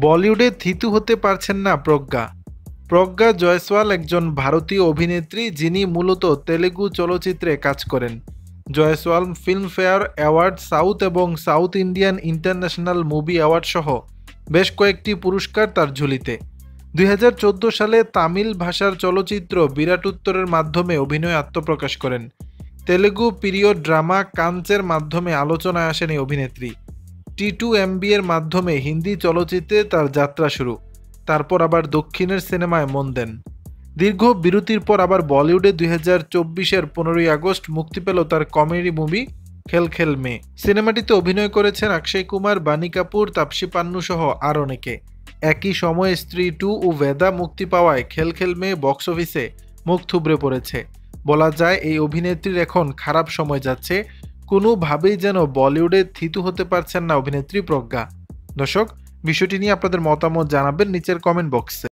বলিউডে থিতু হতে পারছেন না প্রজ্ঞা। প্রজ্ঞা জয়সওয়াল একজন ভারতীয় অভিনেত্রী যিনি মূলত তেলুগু চলচ্চিত্রে কাজ করেন। জয়সওয়াল ফিল্মফেয়ার অ্যাওয়ার্ড, সাউথ এবং south Indian international movie award সহ বেশ কয়েকটি পুরস্কার তার ঝুলিতে। 2014 সালে তামিল ভাষার চলচ্চিত্র বিরাট উত্তরের মাধ্যমে অভিনয়ে আত্মপ্রকাশ করেন। তেলুগু পিরিয়ড ড্রামা কাঞ্চের মাধ্যমে আলোচনায় আসেন এই অভিনেত্রী। T2MB এর মাধ্যমে হিন্দি চলচ্চিত্রে তার যাত্রা শুরু, তারপর আবার দক্ষিণের সিনেমায় মন দেন। দীর্ঘ বিরতির পর আবার বলিউডে 2024-এর 15ই আগস্ট মুক্তি পেল তার কমেডি মুভি খেল খেল মে। সিনেমাটিতে অভিনয় করেছেন অক্ষয় কুমার, বানি কাপুর, তাপসী পান্নু সহ আর অনেকে। একই সময়ে স্ত্রী 2 ও ভেদা মুক্তি পাওয়ায় খেল খেল মে বক্স অফিসে মুখ থুবড়ে পড়েছে। বলা যায় এই অভিনেত্রীর এখন খারাপ সময় যাচ্ছে। কোনোভাবেই যেন বলিউডে থিতু হতে পারছেন না অভিনেত্রী প্রজ্ঞা। দর্শক, বিষয়টি নিয়ে আপনাদের মতামত জানাবেন নিচের কমেন্ট বক্সে।